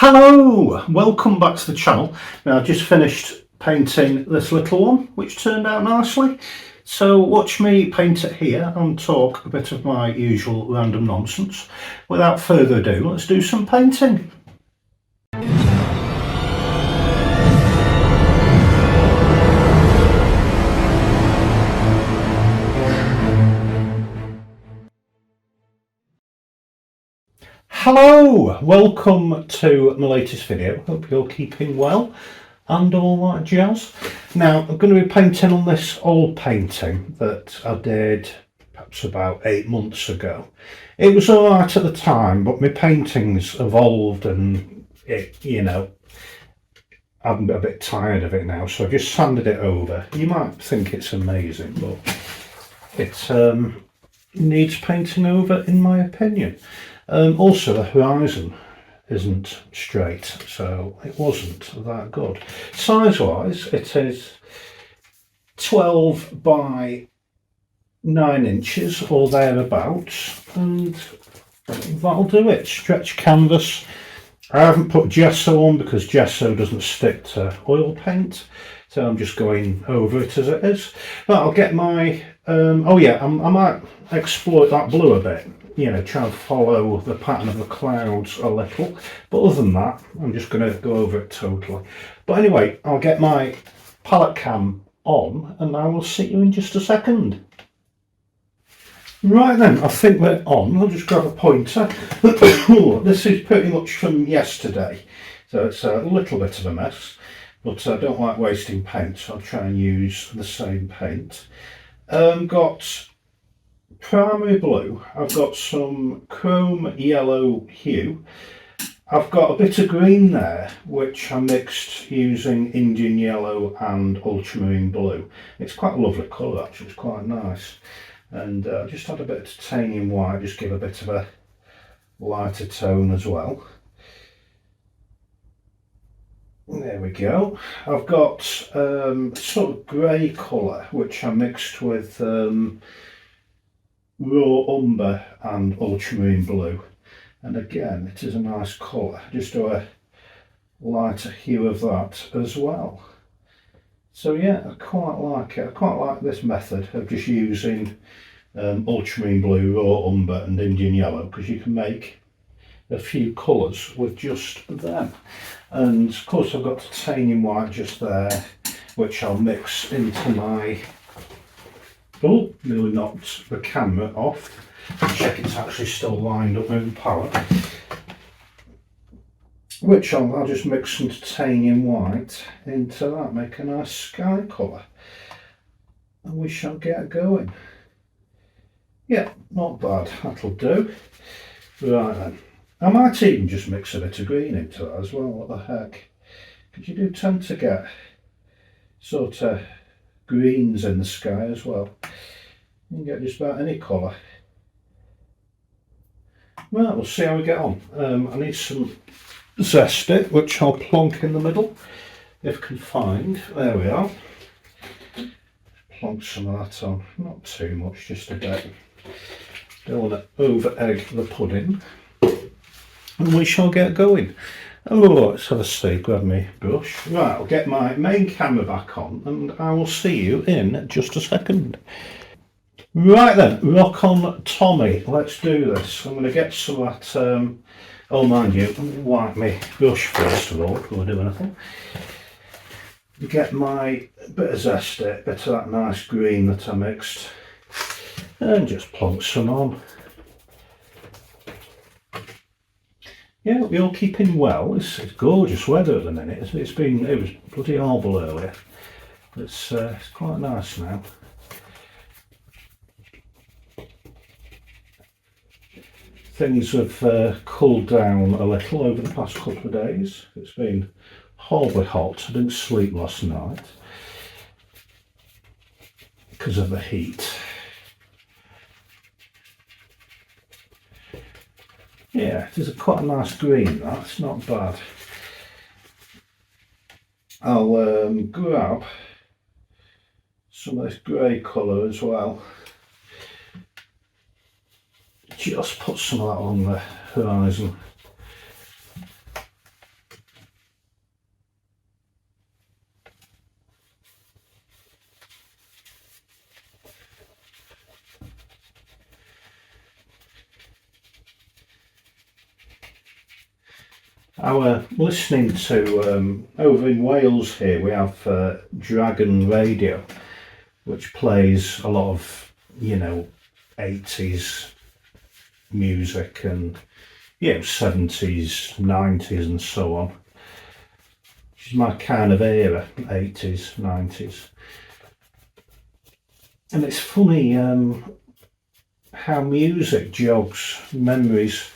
Hello, welcome back to the channel. Now I've just finished painting this little one, which turned out nicely. So watch me paint it here and talk a bit of my usual random nonsense. Without further ado, let's do some painting. Hello, welcome to my latest video. Hope you're keeping well and all that jazz. Now I'm going to be painting on this old painting that I did perhaps about 8 months ago. It was alright at the time, but my painting's evolved and I'm a bit tired of it now, so I've just sanded it over. You might think it's amazing, but it needs painting over in my opinion. Also the horizon isn't straight, so it wasn't that good. Size wise it is 12 by 9 inches or thereabouts, and that'll do it. Stretch canvas. I haven't put gesso on because gesso doesn't stick to oil paint, so I'm just going over it as it is. But I'll get my I might exploit that blue a bit, try and follow the pattern of the clouds a little, but other than that I'm just going to go over it totally. But anyway, I'll get my palette cam on and I will see you in just a second. Right then, I think we're on. I'll just grab a pointer. This is pretty much from yesterday, so it's a little bit of a mess, but I don't like wasting paint, so I'll try and use the same paint. Got primary blue, I've got some chrome yellow hue, I've got a bit of green there which I mixed using Indian yellow and ultramarine blue. It's quite a lovely colour actually, it's quite nice. And just add a bit of titanium white, just give a bit of a lighter tone as well. There we go. I've got sort of grey colour which I mixed with raw umber and ultramarine blue, and again it is a nice colour. Just do a lighter hue of that as well. So yeah, I quite like it. I quite like this method of just using ultramarine blue, raw umber and Indian yellow, because you can make a few colours with just them. And of course I've got titanium white just there, which I'll mix into my... Oh, nearly knocked the camera off. Check it's actually still lined up in the palette. Which I'll just mix some titanium white into that, make a nice sky colour. And we shall get going. Yeah, not bad, that'll do. Right then. I might even just mix a bit of green into that as well, what the heck. Because you do tend to get sort of greens in the sky as well. You can get just about any colour. Right, we'll see how we get on. I need some zesty, which I'll plonk in the middle if confined. There we are. Plonk some of that on, not too much, just a bit. Don't want to over egg the pudding. And we shall get going. Oh, let's have a see, grab my brush. Right, I'll get my main camera back on and I will see you in just a second. Right then, rock on Tommy, let's do this. I'm going to get some of that, oh mind you, wipe my brush first of all before I do anything. Get my bit of zesty, bit of that nice green that I mixed, and just plonk some on. Yeah, we're all keeping well. It's gorgeous weather at the minute. It was bloody horrible earlier. It's quite nice now. Things have cooled down a little over the past couple of days. It's been horribly hot. I didn't sleep last night because of the heat. Yeah, it is quite a nice green, that's not bad. I'll grab some of this grey colour as well. Just put some of that on the horizon. I were listening to, over in Wales here, we have Dragon Radio, which plays a lot of, 80s music and, 70s, 90s and so on. Which is my kind of era, 80s, 90s. And it's funny how music jogs memories.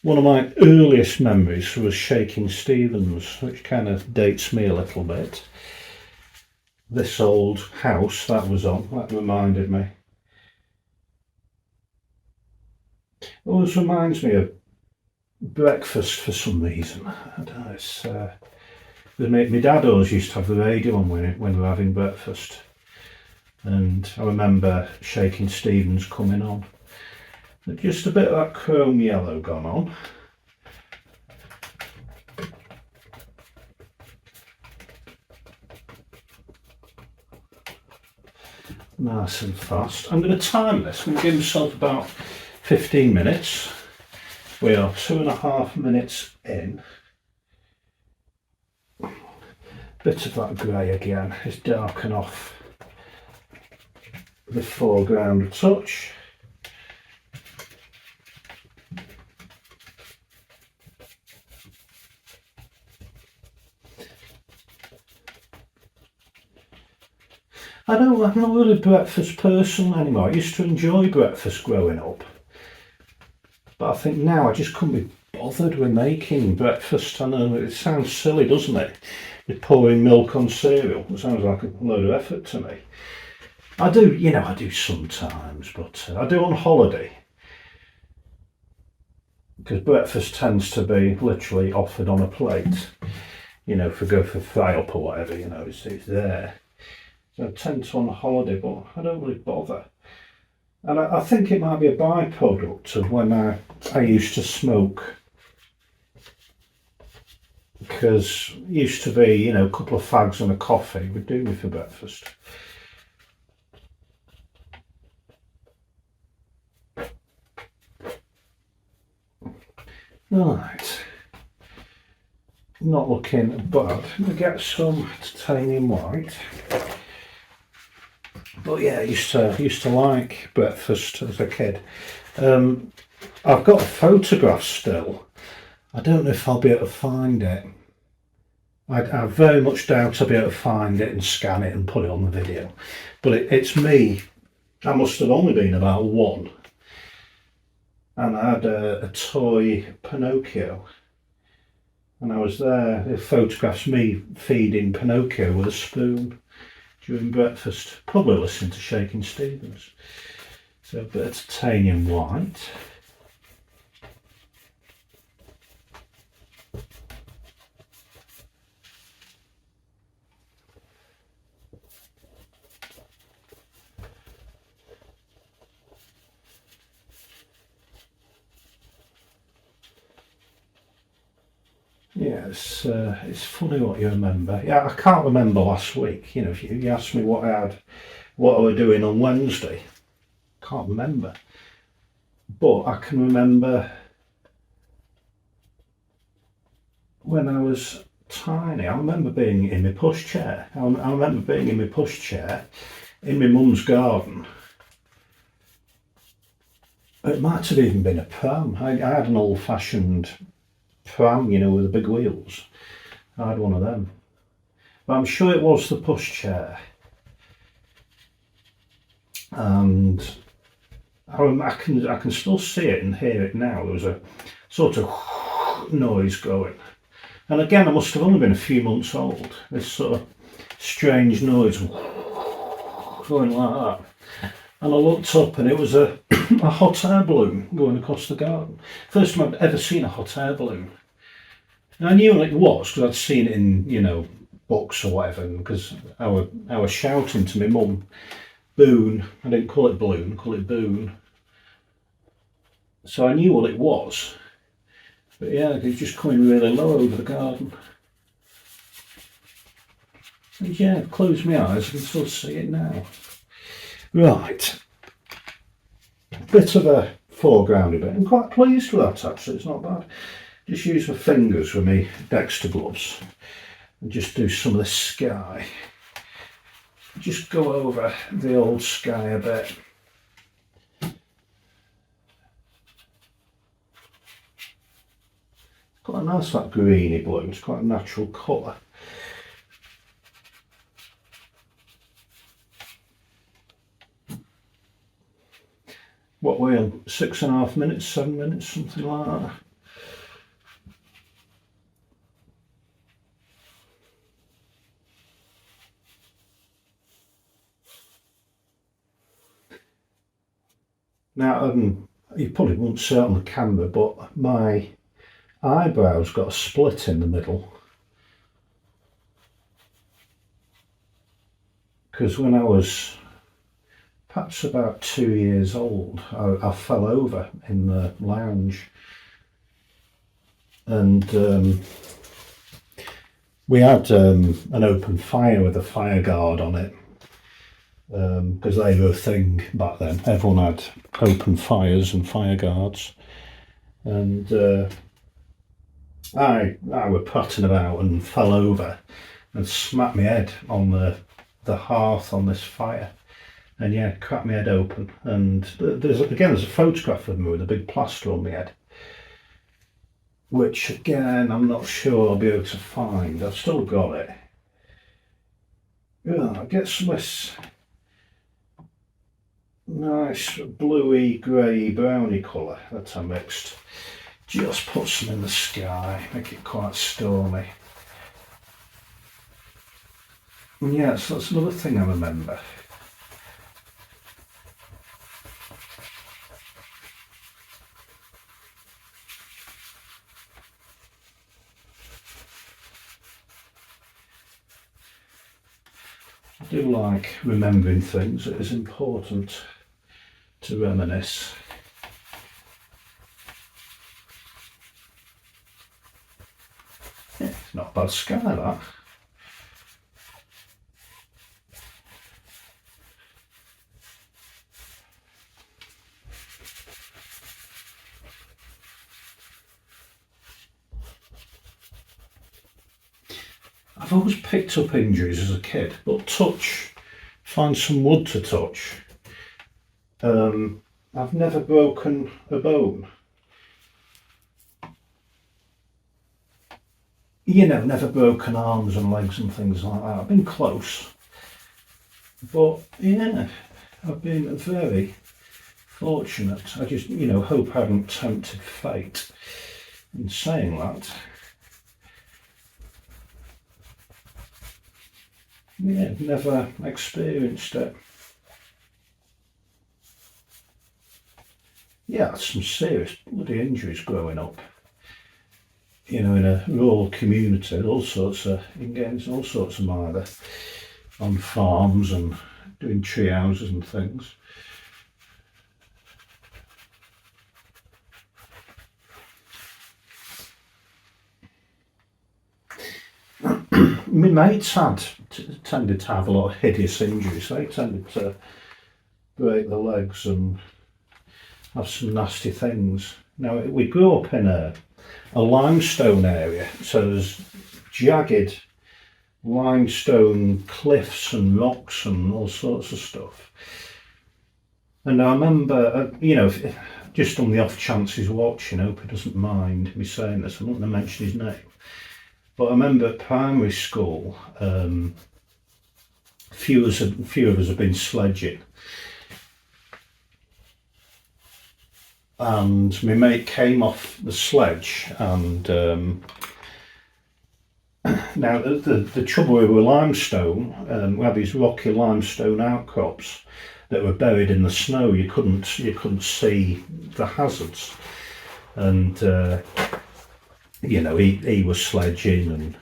One of my earliest memories was Shaking Stevens, which kind of dates me a little bit. This old house that was on, that reminded me. It always reminds me of breakfast for some reason. I don't know, it's, my dad always used to have the radio on when we were having breakfast. And I remember Shaking Stevens coming on. Just a bit of that chrome yellow gone on. Nice and fast. I'm going to time this. I'm going to give myself about 15 minutes. We are 2.5 minutes in. Bit of that grey again is darken off the foreground a touch. I'm not really a breakfast person anymore. I used to enjoy breakfast growing up, but I think now I just couldn't be bothered with making breakfast. I know it sounds silly, doesn't it? With pouring milk on cereal. It sounds like a load of effort to me. I do sometimes, but I do on holiday. Because breakfast tends to be literally offered on a plate. If we go for fry up or whatever, it's there. So I tend to on holiday, but I don't really bother. And I think it might be a byproduct of when I used to smoke. Because it used to be, a couple of fags and a coffee would do me for breakfast. Right, not looking bad. We get some titanium white. But yeah, I used to like breakfast as a kid. I've got a photograph still. I don't know if I'll be able to find it. I very much doubt I'll be able to find it and scan it and put it on the video. But it's me. I must have only been about 1. And I had a toy Pinocchio. And I was there. It photographs me feeding Pinocchio with a spoon during breakfast, probably listening to Shaking Stevens. So a bit of titanium white. Yeah, it's funny what you remember. Yeah, I can't remember last week. If you asked me what I were doing on Wednesday, can't remember. But I can remember when I was tiny. I remember being in my pushchair. I remember being in my pushchair in my mum's garden. It might have even been a pram. I had an old-fashioned pram, with the big wheels. I had one of them. But I'm sure it was the pushchair. And I can still see it and hear it now. There was a sort of noise going. And again, I must have only been a few months old. This sort of strange noise going like that. And I looked up and it was a hot air balloon going across the garden. First time I'd ever seen a hot air balloon. And I knew what it was because I'd seen it in, books or whatever, because I was shouting to my mum, Boone. I didn't call it balloon, call it Boone. So I knew what it was. But yeah, it was just coming really low over the garden. And yeah, I've closed my eyes, I can still see it now. Right, bit of a foreground a bit. I'm quite pleased with that actually, it's not bad. just use my fingers with my Dexter gloves and just do some of the sky. Just go over the old sky a bit. Quite nice, that greeny blue. It's quite a natural colour. What we're on, 6.5 minutes, 7 minutes, something like that. Now, you probably won't see it on the camera, but my eyebrow's got a split in the middle. Because when I was perhaps about 2 years old, I fell over in the lounge, and we had an open fire with a fire guard on it, because they were a thing back then. Everyone had open fires and fire guards, and I were prattling about and fell over and smacked my head on the hearth on this fire. And yeah, cracked my head open, and there's a photograph of me with a big plaster on my head, which again I'm not sure I'll be able to find. I've still got it. Yeah, get some of this nice bluey, grey, browny colour that I mixed. Just put some in the sky, make it quite stormy. And yeah, so that's another thing I remember. I do like remembering things. It is important to reminisce. Yeah, it's not a bad sky, that. I've always picked up injuries as a kid, but find some wood to touch. I've never broken a bone. You know, never broken arms and legs and things like that. I've been close. But yeah, I've been very fortunate. I just, hope I haven't tempted fate in saying that. Yeah, never experienced it. Yeah, I had some serious bloody injuries growing up. In a rural community, you can get into all sorts of murder on farms and doing tree houses and things. My mates tended to have a lot of hideous injuries. They tended to break their legs and have some nasty things. Now, we grew up in a limestone area, so there's jagged limestone cliffs and rocks and all sorts of stuff. And I remember, just on the off chance he's watching, I hope he doesn't mind me saying this, I'm not going to mention his name. But I remember at primary school, a few of us have been sledging, and my mate came off the sledge, and now the trouble with limestone, we had these rocky limestone outcrops that were buried in the snow. You couldn't see the hazards, and he was sledging, and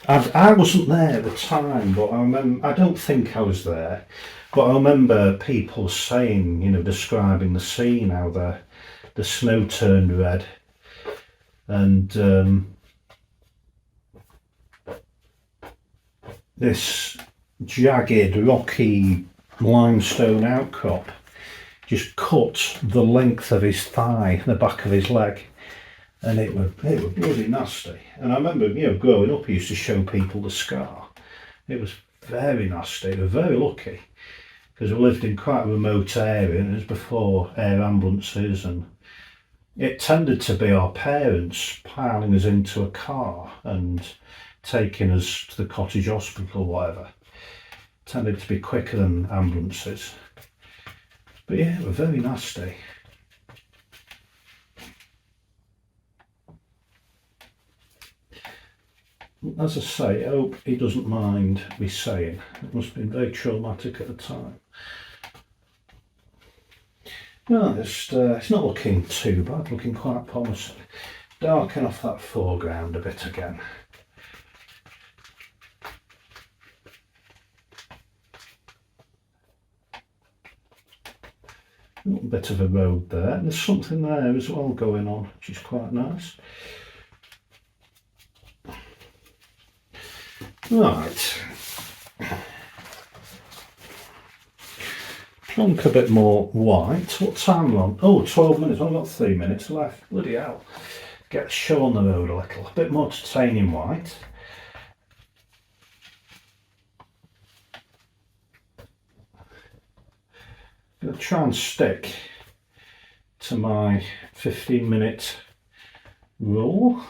I wasn't there at the time, but I don't think I was there, but I remember people saying, describing the scene, how the snow turned red, and this jagged, rocky limestone outcrop just cut the length of his thigh, the back of his leg. and it were bloody nasty. And I remember, growing up, I used to show people the scar. It was very nasty. We were very lucky because we lived in quite a remote area, and it was before air ambulances, and it tended to be our parents piling us into a car and taking us to the cottage hospital or whatever. It tended to be quicker than ambulances. But yeah, it was very nasty. As I say, I hope he doesn't mind me saying. It must have been very traumatic at the time. No, it's not looking too bad, looking quite promising. Darken off that foreground a bit again. A little bit of a road there, and there's something there as well going on, which is quite nice. Right. Plonk a bit more white. What time are we on? Oh, 12 minutes. I've got 3 minutes left. Bloody hell. Get the show on the road a little. A bit more titanium white. I'm going to try and stick to my 15-minute rule.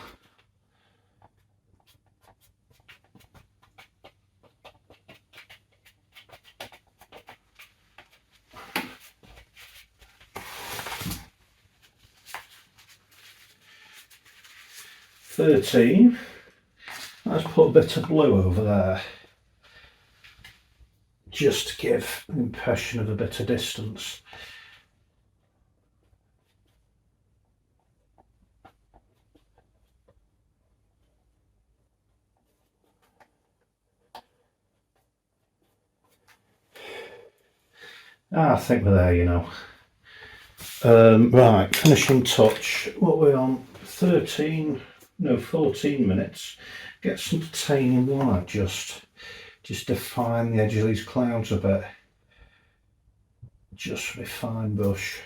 Let's put a bit of blue over there, just to give an impression of a bit of distance. I think we're there, Right, finishing touch. What we're on? 14 minutes. Get some titanium white, just define the edge of these clouds a bit. Just with a fine brush.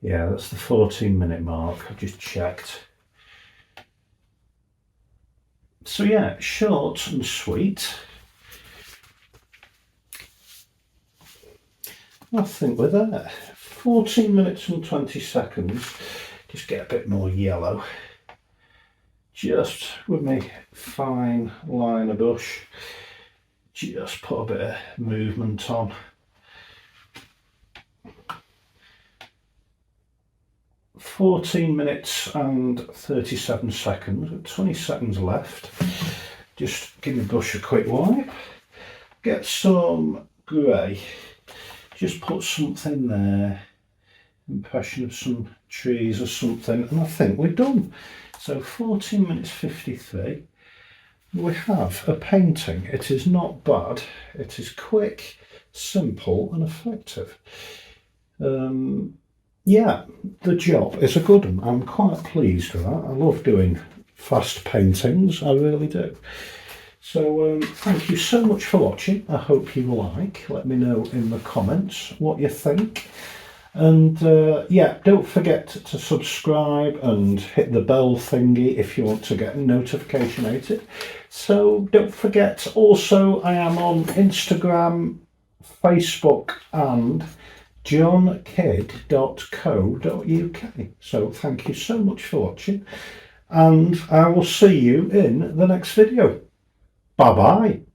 Yeah, that's the 14-minute mark. I've just checked. So yeah, short and sweet. I think we're there. 14 minutes and 20 seconds. Just get a bit more yellow. Just with my fine liner brush, just put a bit of movement on. "14 minutes and 37 seconds, 20 seconds left." Just give the brush a quick wipe. Get some grey. Just put something there. Impression of some trees or something, and I think we're done. So 14 minutes 53. We have a painting. It is not bad. It is quick, simple, and effective. Yeah, the job is a good one. I'm quite pleased with that. I love doing fast paintings, I really do. So thank you so much for watching. I hope you like. Let me know in the comments what you think. And yeah, don't forget to subscribe and hit the bell thingy if you want to get notificated. So don't forget, also I am on Instagram, Facebook and jonkidd.co.uk. So thank you so much for watching, and I will see you in the next video. Bye bye.